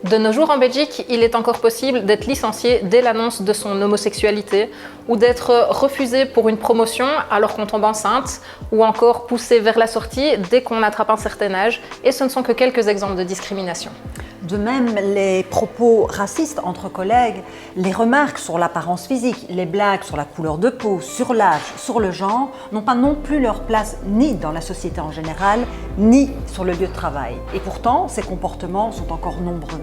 De nos jours en Belgique, il est encore possible d'être licencié dès l'annonce de son homosexualité ou d'être refusé pour une promotion alors qu'on tombe enceinte ou encore poussé vers la sortie dès qu'on attrape un certain âge, et ce ne sont que quelques exemples de discrimination. De même, les propos racistes entre collègues, les remarques sur l'apparence physique, les blagues sur la couleur de peau, sur l'âge, sur le genre, n'ont pas non plus leur place ni dans la société en général, ni sur le lieu de travail. Et pourtant, ces comportements sont encore nombreux.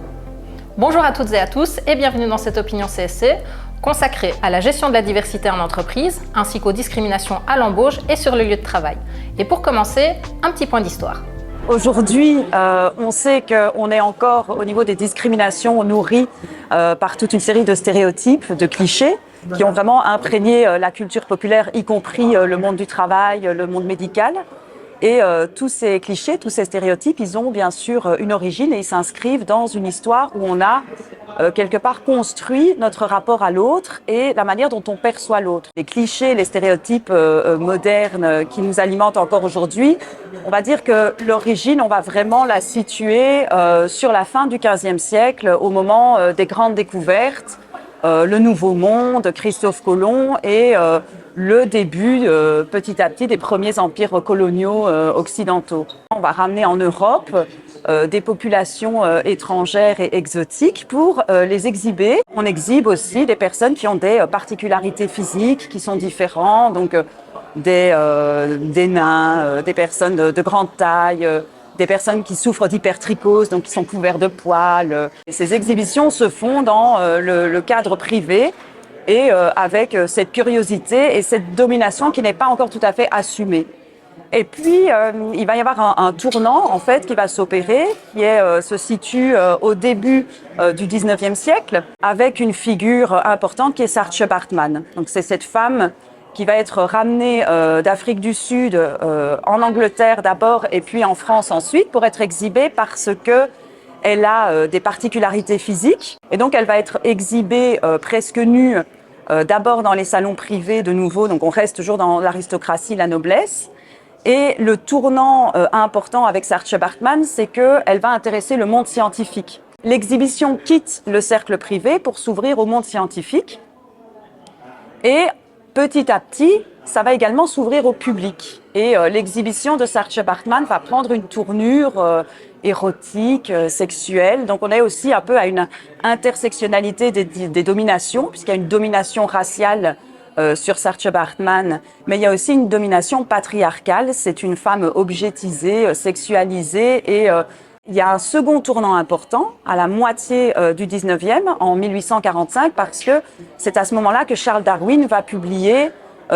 Bonjour à toutes et à tous et bienvenue dans cette opinion CSC consacrée à la gestion de la diversité en entreprise ainsi qu'aux discriminations à l'embauche et sur le lieu de travail. Et pour commencer, un petit point d'histoire. Aujourd'hui, on sait qu'on est encore au niveau des discriminations nourries par toute une série de stéréotypes, de clichés qui ont vraiment imprégné la culture populaire, y compris le monde du travail, le monde médical. Et tous ces clichés, tous ces stéréotypes, ils ont bien sûr une origine et ils s'inscrivent dans une histoire où on a quelque part construit notre rapport à l'autre et la manière dont on perçoit l'autre. Les clichés, les stéréotypes modernes qui nous alimentent encore aujourd'hui, on va dire que l'origine, on va vraiment la situer sur la fin du XVe siècle, au moment des grandes découvertes, le Nouveau Monde, Christophe Colomb et le début petit à petit des premiers empires coloniaux occidentaux. On va ramener en Europe des populations étrangères et exotiques pour les exhiber. On exhibe aussi des personnes qui ont des particularités physiques qui sont différentes, donc des nains, des personnes de grande taille, des personnes qui souffrent d'hypertrichose, donc qui sont couverts de poils. Et ces exhibitions se font dans le cadre privé et avec cette curiosité et cette domination qui n'est pas encore tout à fait assumée. Et puis, il va y avoir un tournant en fait qui va s'opérer, qui se situe au début du 19e siècle, avec une figure importante qui est Saartje Baartman. Donc c'est cette femme qui va être ramenée d'Afrique du Sud en Angleterre d'abord et puis en France ensuite pour être exhibée parce que elle a des particularités physiques. Et donc elle va être exhibée presque nue d'abord dans les salons privés de nouveau, donc on reste toujours dans l'aristocratie, la noblesse. Et le tournant important avec Saartje Baartman, c'est qu'elle va intéresser le monde scientifique. L'exhibition quitte le cercle privé pour s'ouvrir au monde scientifique. Et petit à petit, ça va également s'ouvrir au public. Et l'exhibition de Saartje Baartman va prendre une tournure érotique, sexuelle. Donc on est aussi un peu à une intersectionnalité des dominations, puisqu'il y a une domination raciale sur Saartje Baartman, mais il y a aussi une domination patriarcale. C'est une femme objetisée, sexualisée, et il y a un second tournant important à la moitié du 19e, en 1845, parce que c'est à ce moment-là que Charles Darwin va publier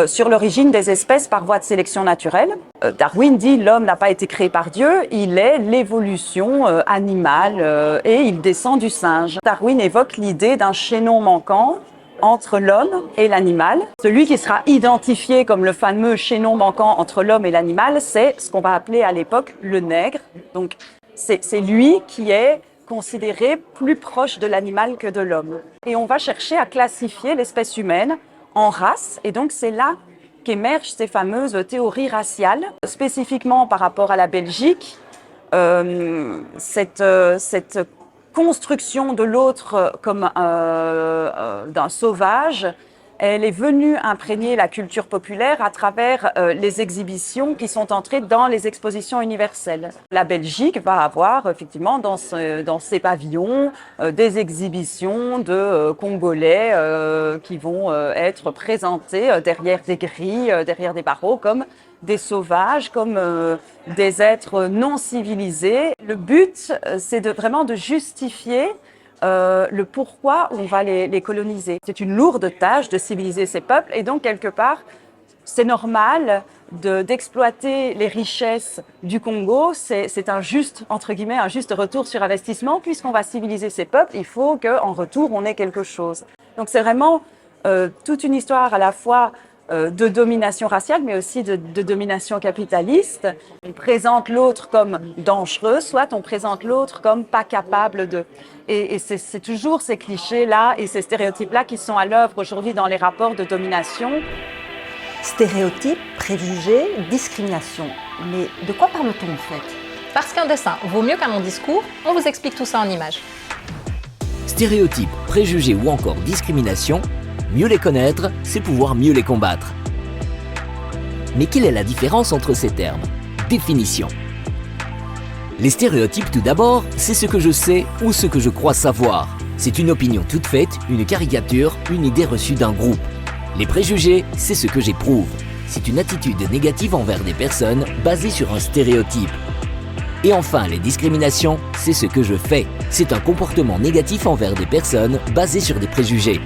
sur l'origine des espèces par voie de sélection naturelle. Darwin dit l'homme n'a pas été créé par Dieu, il est l'évolution animale et il descend du singe. Darwin évoque l'idée d'un chaînon manquant entre l'homme et l'animal. Celui qui sera identifié comme le fameux chaînon manquant entre l'homme et l'animal, c'est ce qu'on va appeler à l'époque le nègre. Donc c'est lui qui est considéré plus proche de l'animal que de l'homme. Et on va chercher à classifier l'espèce humaine en races, et donc c'est là qu'émergent ces fameuses théories raciales, spécifiquement par rapport à la Belgique. Cette construction de l'autre comme d'un sauvage, elle est venue imprégner la culture populaire à travers les exhibitions qui sont entrées dans les expositions universelles. La Belgique va avoir effectivement dans ses pavillons des exhibitions de Congolais qui vont être présentés derrière des grilles, derrière des barreaux comme des sauvages, comme des êtres non civilisés. Le but, c'est vraiment de justifier le pourquoi on va les coloniser. C'est une lourde tâche de civiliser ces peuples et donc quelque part, c'est normal d'exploiter les richesses du Congo. C'est un juste, entre guillemets, un juste retour sur investissement. Puisqu'on va civiliser ces peuples, il faut qu'en retour, on ait quelque chose. Donc c'est vraiment toute une histoire à la fois de domination raciale, mais aussi de domination capitaliste. On présente l'autre comme dangereux, soit on présente l'autre comme pas capable de. Et c'est toujours ces clichés-là et ces stéréotypes-là qui sont à l'œuvre aujourd'hui dans les rapports de domination. Stéréotypes, préjugés, discrimination. Mais de quoi parle-t-on en fait? Parce qu'un dessin vaut mieux qu'un long discours, on vous explique tout ça en images. Stéréotypes, préjugés ou encore discrimination, mieux les connaître, c'est pouvoir mieux les combattre. Mais quelle est la différence entre ces termes? Définition. Les stéréotypes tout d'abord, c'est ce que je sais ou ce que je crois savoir. C'est une opinion toute faite, une caricature, une idée reçue d'un groupe. Les préjugés, c'est ce que j'éprouve. C'est une attitude négative envers des personnes basée sur un stéréotype. Et enfin, les discriminations, c'est ce que je fais. C'est un comportement négatif envers des personnes basé sur des préjugés.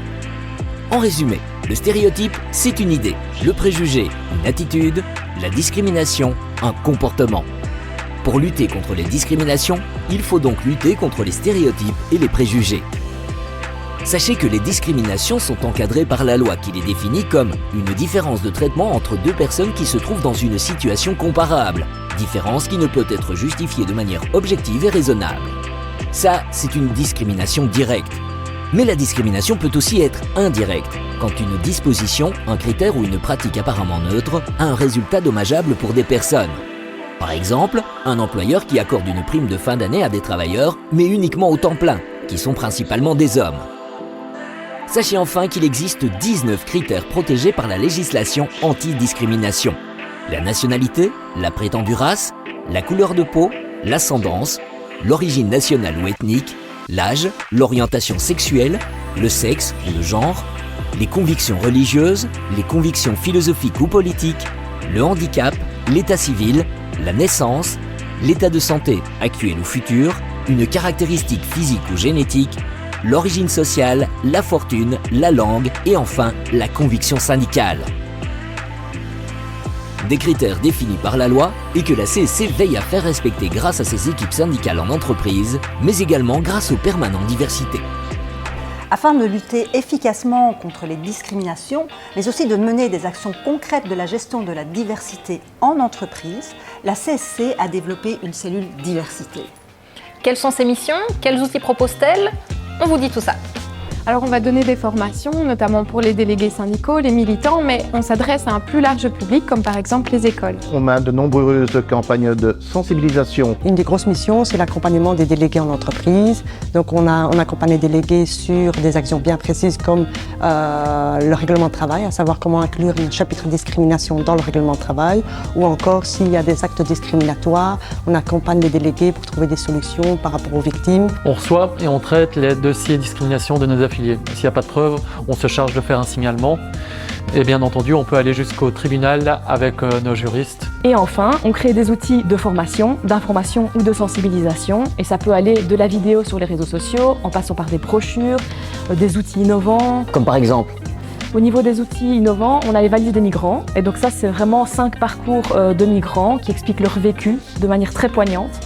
En résumé, le stéréotype, c'est une idée. Le préjugé, une attitude. La discrimination, un comportement. Pour lutter contre les discriminations, il faut donc lutter contre les stéréotypes et les préjugés. Sachez que les discriminations sont encadrées par la loi qui les définit comme une différence de traitement entre deux personnes qui se trouvent dans une situation comparable. Différence qui ne peut être justifiée de manière objective et raisonnable. Ça, c'est une discrimination directe. Mais la discrimination peut aussi être indirecte, quand une disposition, un critère ou une pratique apparemment neutre a un résultat dommageable pour des personnes. Par exemple, un employeur qui accorde une prime de fin d'année à des travailleurs, mais uniquement au temps plein, qui sont principalement des hommes. Sachez enfin qu'il existe 19 critères protégés par la législation anti-discrimination. La nationalité, la prétendue race, la couleur de peau, l'ascendance, l'origine nationale ou ethnique, l'âge, l'orientation sexuelle, le sexe ou le genre, les convictions religieuses, les convictions philosophiques ou politiques, le handicap, l'état civil, la naissance, l'état de santé actuel ou futur, une caractéristique physique ou génétique, l'origine sociale, la fortune, la langue et enfin la conviction syndicale. Des critères définis par la loi et que la CSC veille à faire respecter grâce à ses équipes syndicales en entreprise, mais également grâce au permanent diversité. Afin de lutter efficacement contre les discriminations, mais aussi de mener des actions concrètes de la gestion de la diversité en entreprise, la CSC a développé une cellule diversité. Quelles sont ses missions? Quels outils propose-t-elle? On vous dit tout ça. Alors on va donner des formations, notamment pour les délégués syndicaux, les militants, mais on s'adresse à un plus large public, comme par exemple les écoles. On mène de nombreuses campagnes de sensibilisation. Une des grosses missions, c'est l'accompagnement des délégués en entreprise. Donc on accompagne les délégués sur des actions bien précises comme le règlement de travail, à savoir comment inclure un chapitre discrimination dans le règlement de travail, ou encore s'il y a des actes discriminatoires, on accompagne les délégués pour trouver des solutions par rapport aux victimes. On reçoit et on traite les dossiers discrimination de nos affiliés. S'il n'y a pas de preuve, on se charge de faire un signalement. Et bien entendu, on peut aller jusqu'au tribunal avec nos juristes. Et enfin, on crée des outils de formation, d'information ou de sensibilisation. Et ça peut aller de la vidéo sur les réseaux sociaux, en passant par des brochures, des outils innovants. Comme par exemple? Au niveau des outils innovants, on a les valises des migrants. Et donc ça, c'est vraiment 5 parcours de migrants qui expliquent leur vécu de manière très poignante.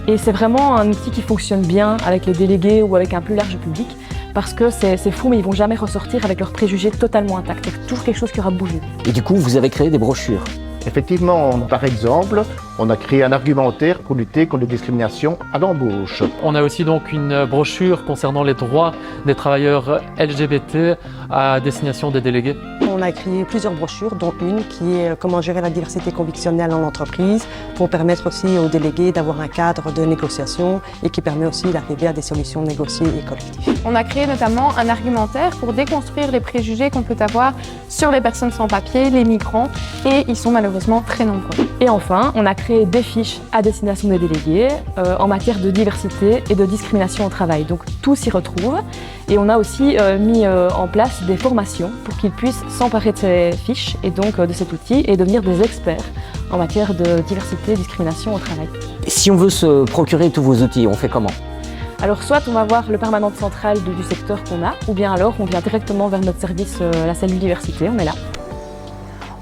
Et c'est vraiment un outil qui fonctionne bien avec les délégués ou avec un plus large public. Parce que c'est fou, mais ils vont jamais ressortir avec leurs préjugés totalement intacts. C'est toujours quelque chose qui aura bougé. Et du coup, vous avez créé des brochures? Effectivement, par exemple, on a créé un argumentaire pour lutter contre les discriminations à l'embauche. On a aussi donc une brochure concernant les droits des travailleurs LGBT à destination des délégués. On a créé plusieurs brochures, dont une qui est comment gérer la diversité convictionnelle en entreprise, pour permettre aussi aux délégués d'avoir un cadre de négociation et qui permet aussi d'arriver à des solutions négociées et collectives. On a créé notamment un argumentaire pour déconstruire les préjugés qu'on peut avoir sur les personnes sans papier, les migrants, et ils sont malheureusement très nombreux. Et enfin, on a créé des fiches à destination des délégués en matière de diversité et de discrimination au travail. Donc tout s'y retrouve. Et on a aussi mis en place des formations pour qu'ils puissent s'emparer de ces fiches et donc de cet outil et devenir des experts en matière de diversité et discrimination au travail. Si on veut se procurer tous vos outils, on fait comment? Alors soit on va voir le permanent central du secteur qu'on a, ou bien alors on vient directement vers notre service, la cellule diversité, on est là.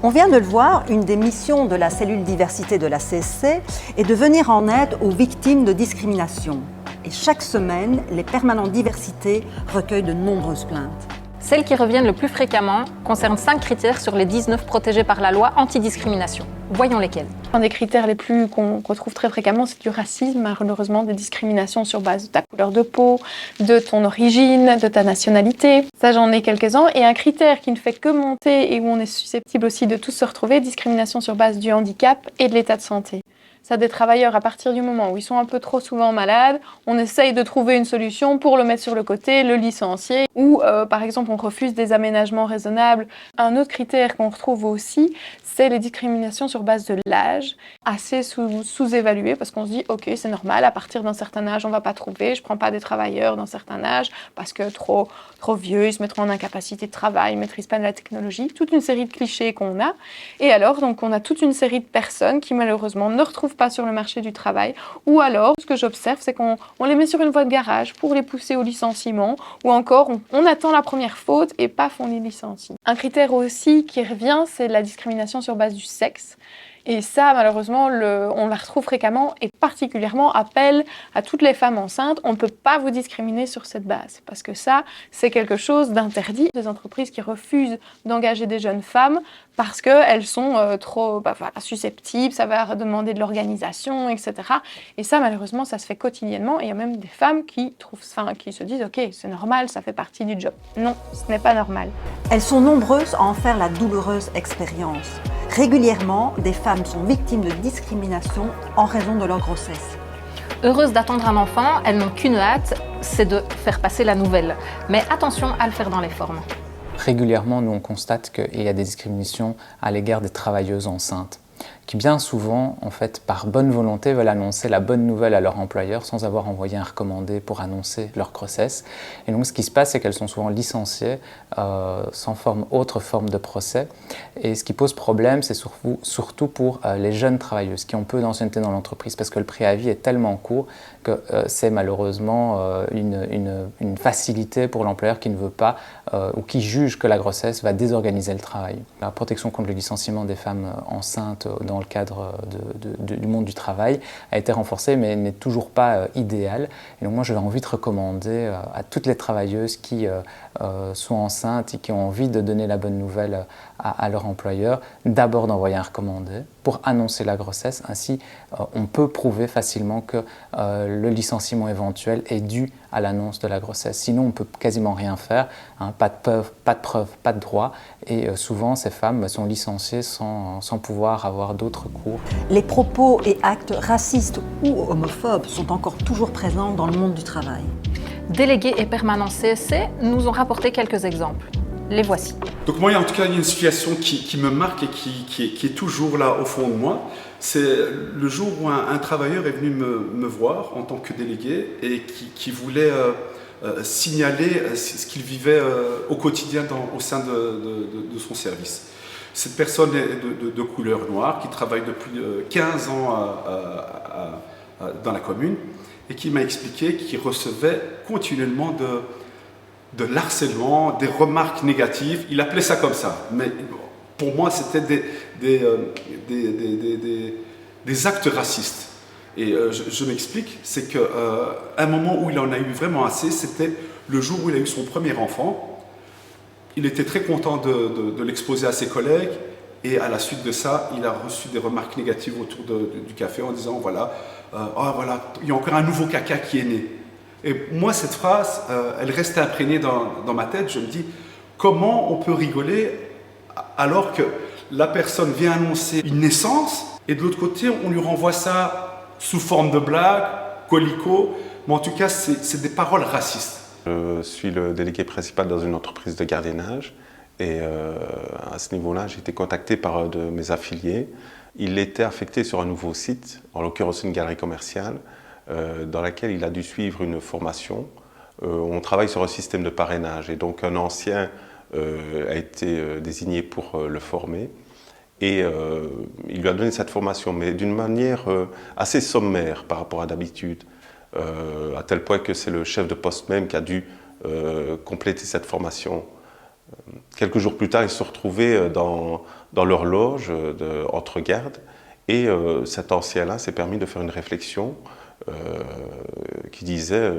On vient de le voir, une des missions de la cellule diversité de la CSC est de venir en aide aux victimes de discrimination. Et chaque semaine, les permanents diversité recueillent de nombreuses plaintes. Celles qui reviennent le plus fréquemment concernent 5 critères sur les 19 protégés par la loi antidiscrimination. Voyons lesquels. Un des critères les plus qu'on retrouve très fréquemment, c'est du racisme, malheureusement des discriminations sur base de ta couleur de peau, de ton origine, de ta nationalité. Ça, j'en ai quelques-uns. Et un critère qui ne fait que monter et où on est susceptible aussi de tous se retrouver, discrimination sur base du handicap et de l'état de santé. ça des travailleurs à partir du moment où ils sont un peu trop souvent malades, on essaye de trouver une solution pour le mettre sur le côté, le licencier, ou par exemple on refuse des aménagements raisonnables. Un autre critère qu'on retrouve aussi, c'est les discriminations sur base de l'âge, assez sous-évaluées parce qu'on se dit ok c'est normal, à partir d'un certain âge on va pas trouver, je prends pas des travailleurs d'un certain âge parce que trop vieux, ils se mettront en incapacité de travail, ils maîtrisent pas de la technologie, toute une série de clichés qu'on a. Et alors donc on a toute une série de personnes qui malheureusement ne retrouvent pas sur le marché du travail, ou alors ce que j'observe c'est qu'on les met sur une voie de garage pour les pousser au licenciement, ou encore on attend la première faute et paf on les licencie. Un critère aussi qui revient, c'est la discrimination sur base du sexe. Et ça, malheureusement, on la retrouve fréquemment et particulièrement appel à toutes les femmes enceintes. On ne peut pas vous discriminer sur cette base parce que ça, c'est quelque chose d'interdit. Des entreprises qui refusent d'engager des jeunes femmes parce qu'elles sont trop susceptibles, ça va demander de l'organisation, etc. Et ça, malheureusement, ça se fait quotidiennement. Et il y a même des femmes qui se disent « Ok, c'est normal, ça fait partie du job ». Non, ce n'est pas normal. Elles sont nombreuses à en faire la douloureuse expérience. Régulièrement, des femmes sont victimes de discrimination en raison de leur grossesse. Heureuses d'attendre un enfant, elles n'ont qu'une hâte, c'est de faire passer la nouvelle. Mais attention à le faire dans les formes. Régulièrement, nous on constate qu'il y a des discriminations à l'égard des travailleuses enceintes, qui bien souvent, en fait, par bonne volonté, veulent annoncer la bonne nouvelle à leur employeur sans avoir envoyé un recommandé pour annoncer leur grossesse. Et donc, ce qui se passe, c'est qu'elles sont souvent licenciées sans autre forme de procès. Et ce qui pose problème, c'est surtout pour les jeunes travailleuses qui ont peu d'ancienneté dans l'entreprise, parce que le préavis est tellement court que c'est malheureusement une facilité pour l'employeur qui ne veut pas ou qui juge que la grossesse va désorganiser le travail. La protection contre le licenciement des femmes enceintes dans le cadre du monde du travail a été renforcée, mais n'est toujours pas idéale. Et donc moi, j'avais envie de recommander à toutes les travailleuses qui sont enceintes et qui ont envie de donner la bonne nouvelle à leur employeur, d'abord d'envoyer un recommandé pour annoncer la grossesse. Ainsi, on peut prouver facilement que le licenciement éventuel est dû à l'annonce de la grossesse. Sinon, on ne peut quasiment rien faire, hein, pas de preuve, pas de droit. Et souvent, ces femmes sont licenciées sans pouvoir avoir d'autres cours. Les propos et actes racistes ou homophobes sont encore toujours présents dans le monde du travail. Délégués et permanents CSC nous ont rapporté quelques exemples. Les voici. Donc moi, en tout cas, il y a une situation qui me marque et qui est toujours là au fond de moi. C'est le jour où un travailleur est venu me voir en tant que délégué et qui voulait signaler ce qu'il vivait au quotidien au sein de son service. Cette personne est de couleur noire, qui travaille depuis 15 ans dans la commune et qui m'a expliqué qu'il recevait continuellement de l'harcèlement, des remarques négatives. Il appelait ça comme ça. Mais pour moi, c'était des actes racistes. Et je m'explique, c'est qu'à un moment où il en a eu vraiment assez, c'était le jour où il a eu son premier enfant. Il était très content de l'exposer à ses collègues. Et à la suite de ça, il a reçu des remarques négatives autour du café en disant voilà, il y a encore un nouveau caca qui est né. Et moi, cette phrase, elle reste imprégnée dans ma tête. Je me dis, comment on peut rigoler alors que la personne vient annoncer une naissance et de l'autre côté, on lui renvoie ça sous forme de blague, colico. Mais en tout cas, c'est des paroles racistes. Je suis le délégué principal dans une entreprise de gardiennage. Et à ce niveau-là, j'ai été contacté par un de mes affiliés. Il était affecté sur un nouveau site, en l'occurrence une galerie commerciale, dans laquelle il a dû suivre une formation. On travaille sur un système de parrainage et donc un ancien a été désigné pour le former. Et il lui a donné cette formation, mais d'une manière assez sommaire par rapport à d'habitude, à tel point que c'est le chef de poste même qui a dû compléter cette formation. Quelques jours plus tard, ils se sont retrouvés dans leur loge entre gardes et cet ancien-là s'est permis de faire une réflexion qui disait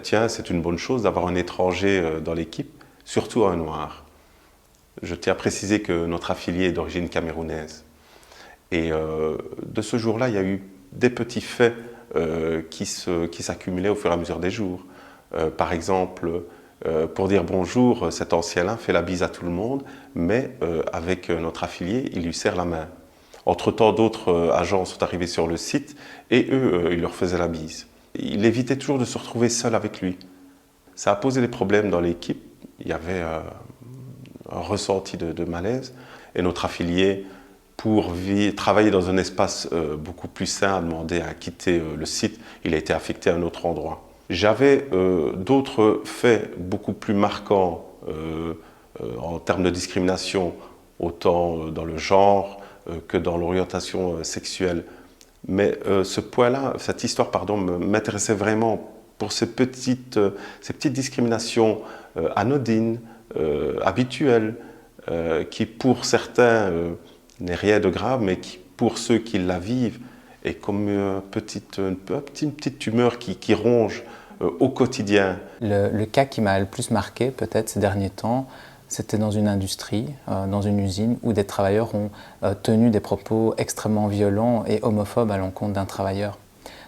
tiens, c'est une bonne chose d'avoir un étranger dans l'équipe, surtout un noir. Je tiens à préciser que notre affilié est d'origine camerounaise. Et de ce jour-là, il y a eu des petits faits qui s'accumulaient au fur et à mesure des jours. Par exemple, pour dire bonjour, cet ancien-là fait la bise à tout le monde, mais avec notre affilié, il lui serre la main. Entre-temps, d'autres agents sont arrivés sur le site et eux, ils leur faisaient la bise. Il évitait toujours de se retrouver seul avec lui. Ça a posé des problèmes dans l'équipe. Il y avait un ressenti de malaise. Et notre affilié, pour travailler dans un espace beaucoup plus sain, a demandé à quitter le site. Il a été affecté à un autre endroit. J'avais d'autres faits beaucoup plus marquants en termes de discrimination, autant dans le genre que dans l'orientation sexuelle. Mais ce point-là, cette histoire, m'intéressait vraiment pour ces petites discriminations anodines, habituelles, qui pour certains n'est rien de grave, mais qui pour ceux qui la vivent est comme une petite tumeur qui ronge au quotidien. Le cas qui m'a le plus marqué peut-être ces derniers temps, c'était dans une industrie, dans une usine, où des travailleurs ont tenu des propos extrêmement violents et homophobes à l'encontre d'un travailleur.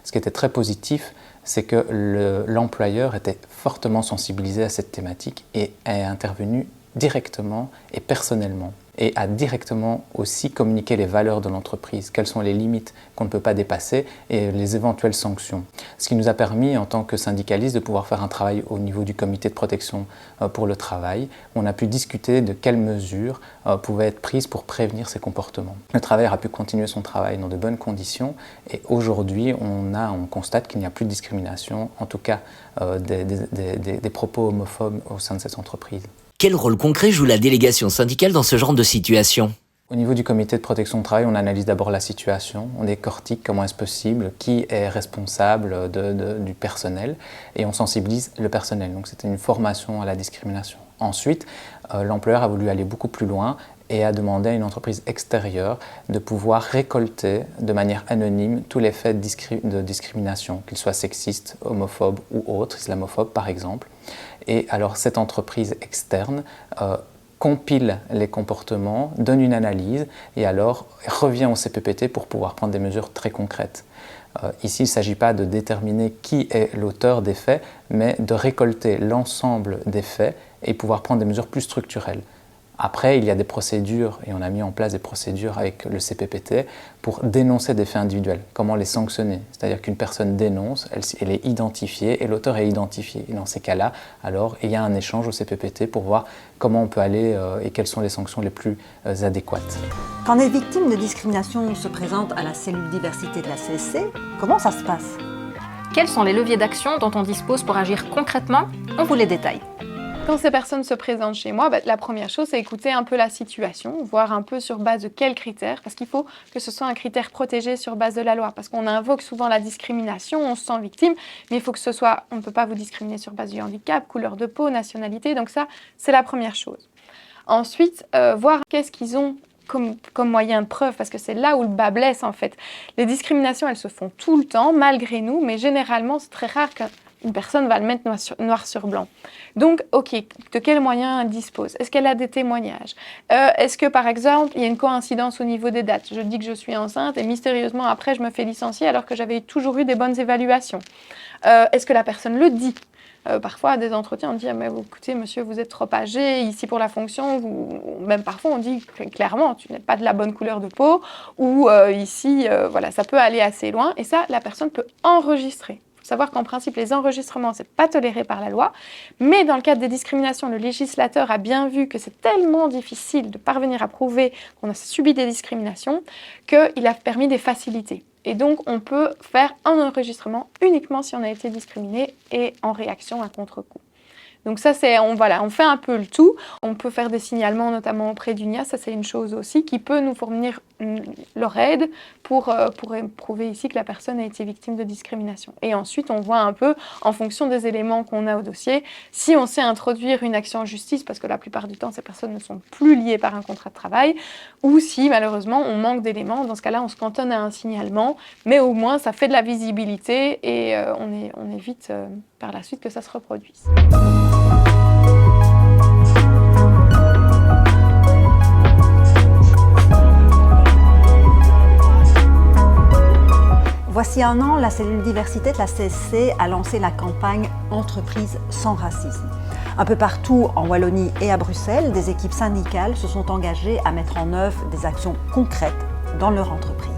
Ce qui était très positif, c'est que l'employeur était fortement sensibilisé à cette thématique et est intervenu directement et personnellement, et a directement aussi communiqué les valeurs de l'entreprise, quelles sont les limites qu'on ne peut pas dépasser et les éventuelles sanctions. Ce qui nous a permis, en tant que syndicalistes, de pouvoir faire un travail au niveau du comité de protection pour le travail. On a pu discuter de quelles mesures pouvaient être prises pour prévenir ces comportements. Le travailleur a pu continuer son travail dans de bonnes conditions et aujourd'hui, on constate qu'il n'y a plus de discrimination, en tout cas des propos homophobes au sein de cette entreprise. Quel rôle concret joue la délégation syndicale dans ce genre de situation ? Au niveau du comité de protection du travail, on analyse d'abord la situation, on décortique comment est-ce possible, qui est responsable du personnel et on sensibilise le personnel. Donc c'était une formation à la discrimination. Ensuite, l'employeur a voulu aller beaucoup plus loin et a demandé à une entreprise extérieure de pouvoir récolter de manière anonyme tous les faits de discrimination, qu'ils soient sexistes, homophobes ou autres, islamophobes par exemple. Et alors cette entreprise externe compile les comportements, donne une analyse et alors revient au CPPT pour pouvoir prendre des mesures très concrètes. Ici, il ne s'agit pas de déterminer qui est l'auteur des faits, mais de récolter l'ensemble des faits et pouvoir prendre des mesures plus structurelles. Après, il y a des procédures, et on a mis en place des procédures avec le CPPT pour dénoncer des faits individuels. Comment les sanctionner? C'est-à-dire qu'une personne dénonce, elle est identifiée et l'auteur est identifié. Et dans ces cas-là, alors, il y a un échange au CPPT pour voir comment on peut aller et quelles sont les sanctions les plus adéquates. Quand les victimes de discrimination se présentent à la cellule diversité de la CSC, comment ça se passe? Quels sont les leviers d'action dont on dispose pour agir concrètement? On vous les détaille. Quand ces personnes se présentent chez moi, la première chose, c'est écouter un peu la situation, voir un peu sur base de quels critères, parce qu'il faut que ce soit un critère protégé sur base de la loi, parce qu'on invoque souvent la discrimination, on se sent victime, mais il faut que ce soit, on ne peut pas vous discriminer sur base du handicap, couleur de peau, nationalité, donc ça, c'est la première chose. Ensuite, voir qu'est-ce qu'ils ont comme moyen de preuve, parce que c'est là où le bas blesse en fait. Les discriminations, elles se font tout le temps, malgré nous, mais généralement, c'est très rare qu'une personne va le mettre noir sur blanc. Donc, ok, de quels moyens elle dispose? Est-ce qu'elle a des témoignages? Est-ce que, par exemple, il y a une coïncidence au niveau des dates? Je dis que je suis enceinte et mystérieusement, après, je me fais licencier alors que j'avais toujours eu des bonnes évaluations. Est-ce que la personne le dit? Parfois, à des entretiens, on dit mais écoutez, monsieur, vous êtes trop âgé ici pour la fonction. Même parfois, on dit clairement, tu n'es pas de la bonne couleur de peau. Ou ici, voilà, ça peut aller assez loin. Et ça, la personne peut enregistrer. Il faut savoir qu'en principe, les enregistrements, ce n'est pas toléré par la loi. Mais dans le cadre des discriminations, le législateur a bien vu que c'est tellement difficile de parvenir à prouver qu'on a subi des discriminations qu'il a permis des facilités. Et donc, on peut faire un enregistrement uniquement si on a été discriminé et en réaction à contre-coup. Donc ça, on fait un peu le tout. On peut faire des signalements, notamment auprès d'UNIA. Ça, c'est une chose aussi qui peut nous fournir leur aide pour prouver ici que la personne a été victime de discrimination. Et ensuite, on voit un peu, en fonction des éléments qu'on a au dossier, si on sait introduire une action en justice, parce que la plupart du temps, ces personnes ne sont plus liées par un contrat de travail, ou si, malheureusement, on manque d'éléments. Dans ce cas-là, on se cantonne à un signalement, mais au moins, ça fait de la visibilité et on évite par la suite que ça se reproduise. Voici un an, la cellule diversité de la CSC a lancé la campagne « Entreprises sans racisme ». Un peu partout en Wallonie et à Bruxelles, des équipes syndicales se sont engagées à mettre en œuvre des actions concrètes dans leur entreprise.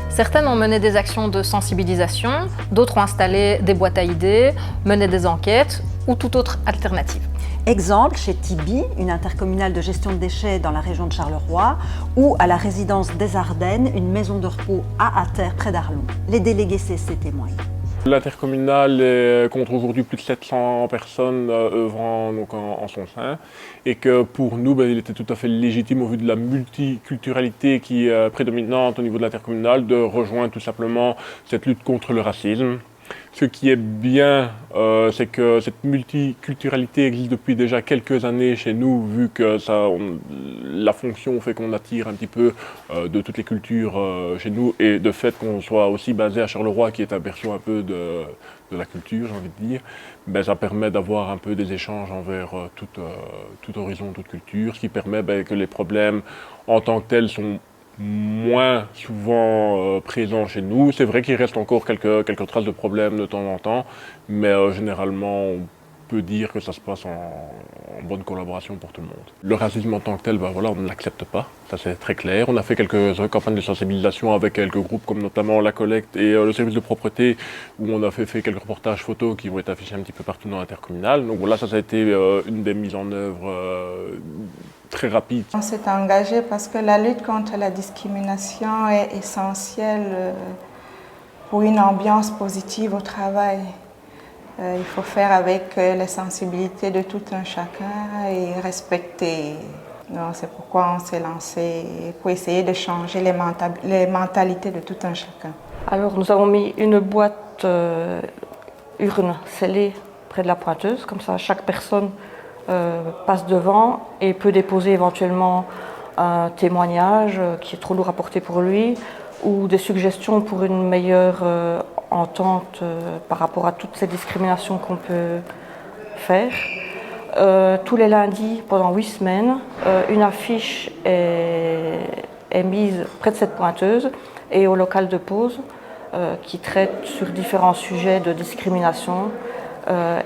Certaines ont mené des actions de sensibilisation, d'autres ont installé des boîtes à idées, mené des enquêtes ou toute autre alternative. Exemple chez Tibi, une intercommunale de gestion de déchets dans la région de Charleroi, ou à la résidence des Ardennes, une maison de repos à Attert près d'Arlon. Les délégués CC témoignent. L'intercommunale compte aujourd'hui plus de 700 personnes œuvrant donc en son sein et que pour nous, il était tout à fait légitime au vu de la multiculturalité qui est prédominante au niveau de l'intercommunale de rejoindre tout simplement cette lutte contre le racisme. Ce qui est bien, c'est que cette multiculturalité existe depuis déjà quelques années chez nous, vu que la fonction fait qu'on attire un petit peu de toutes les cultures chez nous, et de fait qu'on soit aussi basé à Charleroi, qui est un berceau un peu de la culture, j'ai envie de dire, ça permet d'avoir un peu des échanges envers tout horizon, toute culture, ce qui permet que les problèmes en tant que tels sont moins souvent présents chez nous. C'est vrai qu'il reste encore quelques traces de problèmes de temps en temps, mais généralement on peut dire que ça se passe en bonne collaboration pour tout le monde. Le racisme en tant que tel, on ne l'accepte pas, ça c'est très clair. On a fait quelques campagnes de sensibilisation avec quelques groupes comme notamment La Collecte et le service de propreté, où on a fait quelques reportages photos qui vont être affichés un petit peu partout dans l'intercommunal. Donc voilà, ça a été une des mises en œuvre très rapide. On s'est engagé parce que la lutte contre la discrimination est essentielle pour une ambiance positive au travail. Il faut faire avec les sensibilités de tout un chacun et respecter. C'est pourquoi on s'est lancé pour essayer de changer les mentalités de tout un chacun. Alors nous avons mis une boîte urne scellée près de la pointeuse, comme ça chaque personne passe devant et peut déposer éventuellement un témoignage qui est trop lourd à porter pour lui ou des suggestions pour une meilleure entente par rapport à toutes ces discriminations qu'on peut faire. Tous les lundis, pendant 8 semaines, une affiche est mise près de cette pointeuse et au local de pause qui traite sur différents sujets de discrimination.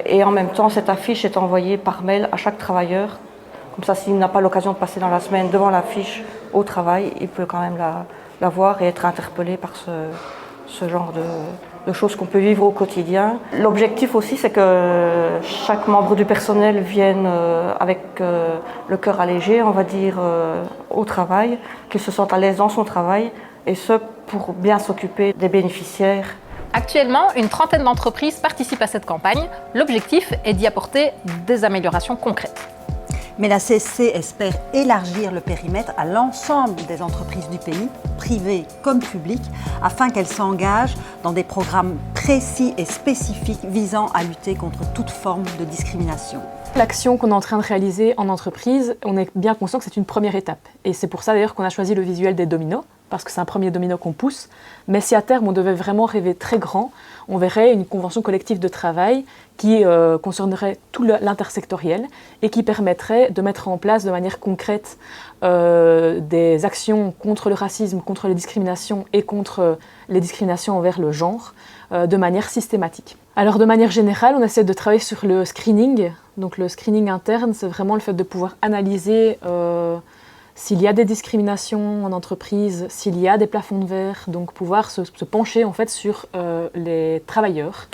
Et en même temps, cette affiche est envoyée par mail à chaque travailleur. Comme ça, s'il n'a pas l'occasion de passer dans la semaine devant l'affiche au travail, il peut quand même la voir et être interpellé par ce genre de choses qu'on peut vivre au quotidien. L'objectif aussi, c'est que chaque membre du personnel vienne avec le cœur allégé, on va dire, au travail, qu'il se sente à l'aise dans son travail, et ce, pour bien s'occuper des bénéficiaires. Actuellement, une trentaine d'entreprises participent à cette campagne. L'objectif est d'y apporter des améliorations concrètes. Mais la CSC espère élargir le périmètre à l'ensemble des entreprises du pays, privées comme publiques, afin qu'elles s'engagent dans des programmes précis et spécifiques visant à lutter contre toute forme de discrimination. L'action qu'on est en train de réaliser en entreprise, on est bien conscient que c'est une première étape. Et c'est pour ça d'ailleurs qu'on a choisi le visuel des dominos, parce que c'est un premier domino qu'on pousse. Mais si à terme on devait vraiment rêver très grand, on verrait une convention collective de travail qui concernerait tout l'intersectoriel et qui permettrait de mettre en place de manière concrète des actions contre le racisme, contre les discriminations et contre les discriminations envers le genre de manière systématique. Alors de manière générale, on essaie de travailler sur le screening. Donc le screening interne, c'est vraiment le fait de pouvoir analyser s'il y a des discriminations en entreprise, s'il y a des plafonds de verre, donc pouvoir se pencher en fait sur les travailleurs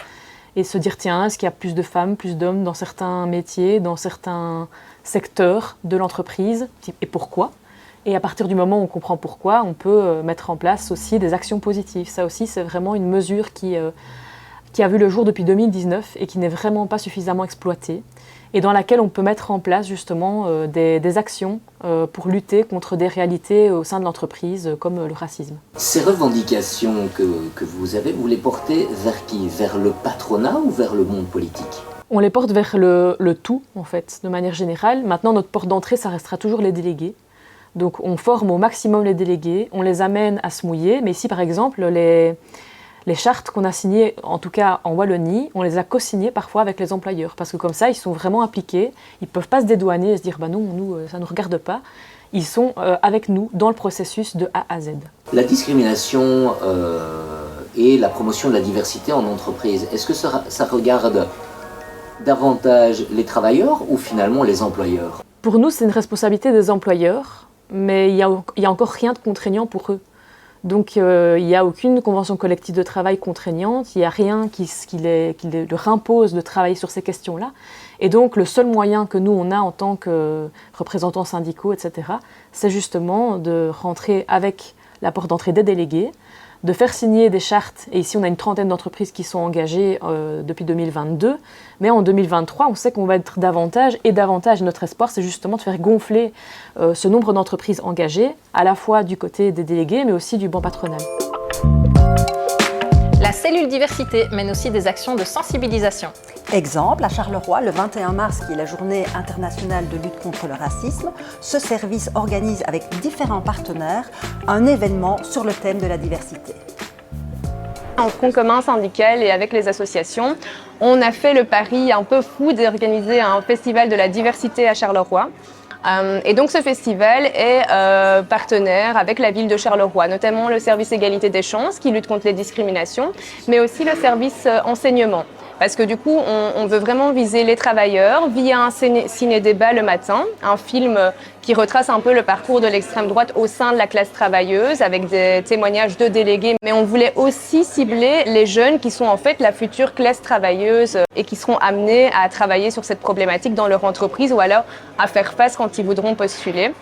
et se dire tiens, est-ce qu'il y a plus de femmes, plus d'hommes dans certains métiers, dans certains secteurs de l'entreprise et pourquoi? Et à partir du moment où on comprend pourquoi, on peut mettre en place aussi des actions positives. Ça aussi, c'est vraiment une mesure qui a vu le jour depuis 2019 et qui n'est vraiment pas suffisamment exploitée, et dans laquelle on peut mettre en place justement des actions pour lutter contre des réalités au sein de l'entreprise comme le racisme. Ces revendications que vous avez, vous les portez vers qui? Vers le patronat ou vers le monde politique? On les porte vers le tout, en fait, de manière générale. Maintenant, notre porte d'entrée, ça restera toujours les délégués. Donc on forme au maximum les délégués, on les amène à se mouiller, mais ici par exemple, les chartes qu'on a signées, en tout cas en Wallonie, on les a co-signées parfois avec les employeurs, parce que comme ça, ils sont vraiment impliqués, ils ne peuvent pas se dédouaner et se dire « bah non, nous, ça ne nous regarde pas ». Ils sont avec nous dans le processus de A à Z. La discrimination et la promotion de la diversité en entreprise, est-ce que ça regarde davantage les travailleurs ou finalement les employeurs? Pour nous, c'est une responsabilité des employeurs, mais il y a encore rien de contraignant pour eux. Donc il n'y a aucune convention collective de travail contraignante, il n'y a rien qui leur impose de travailler sur ces questions-là. Et donc le seul moyen que nous on a en tant que représentants syndicaux, etc., c'est justement de rentrer avec la porte d'entrée des délégués, de faire signer des chartes, et ici on a une trentaine d'entreprises qui sont engagées depuis 2022, mais en 2023 on sait qu'on va être davantage et davantage. Notre espoir c'est justement de faire gonfler ce nombre d'entreprises engagées, à la fois du côté des délégués mais aussi du banc patronal. La cellule diversité mène aussi des actions de sensibilisation. Exemple, à Charleroi, le 21 mars, qui est la journée internationale de lutte contre le racisme, ce service organise avec différents partenaires un événement sur le thème de la diversité. En front commun syndical et avec les associations, on a fait le pari un peu fou d'organiser un festival de la diversité à Charleroi. Et donc ce festival est partenaire avec la ville de Charleroi, notamment le service égalité des chances qui lutte contre les discriminations, mais aussi le service enseignement. Parce que du coup, on veut vraiment viser les travailleurs via un ciné-débat le matin, un film qui retrace un peu le parcours de l'extrême droite au sein de la classe travailleuse avec des témoignages de délégués. Mais on voulait aussi cibler les jeunes qui sont en fait la future classe travailleuse et qui seront amenés à travailler sur cette problématique dans leur entreprise ou alors à faire face quand ils voudront postuler.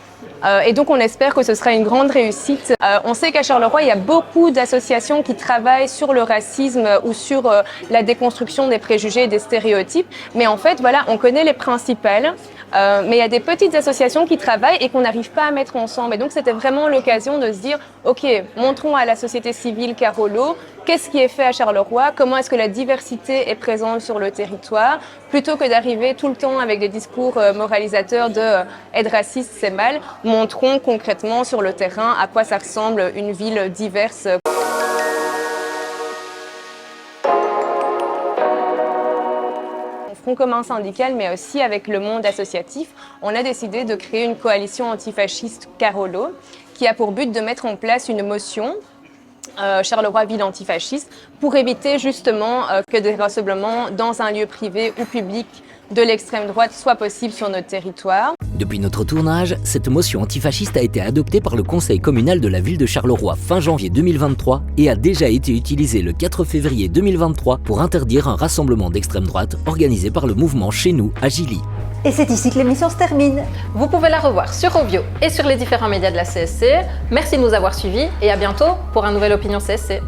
Et donc on espère que ce sera une grande réussite. On sait qu'à Charleroi, il y a beaucoup d'associations qui travaillent sur le racisme ou sur la déconstruction des préjugés et des stéréotypes. Mais en fait, voilà, on connaît les principales. Mais il y a des petites associations qui travaillent et qu'on n'arrive pas à mettre ensemble. Et donc c'était vraiment l'occasion de se dire, ok, montrons à la société civile Carolo, qu'est-ce qui est fait à Charleroi, comment est-ce que la diversité est présente sur le territoire, plutôt que d'arriver tout le temps avec des discours moralisateurs de être raciste c'est mal, montrons concrètement sur le terrain à quoi ça ressemble une ville diverse. Front commun syndical, mais aussi avec le monde associatif, on a décidé de créer une coalition antifasciste Carolo qui a pour but de mettre en place une motion Charleroi Ville antifasciste pour éviter justement que des rassemblements dans un lieu privé ou public de l'extrême droite soient possibles sur notre territoire. Depuis notre tournage, cette motion antifasciste a été adoptée par le conseil communal de la ville de Charleroi fin janvier 2023 et a déjà été utilisée le 4 février 2023 pour interdire un rassemblement d'extrême droite organisé par le mouvement Chez nous à Gilly. Et c'est ici que l'émission se termine. Vous pouvez la revoir sur Ovio et sur les différents médias de la CSC. Merci de nous avoir suivis et à bientôt pour un nouvel Opinion CSC.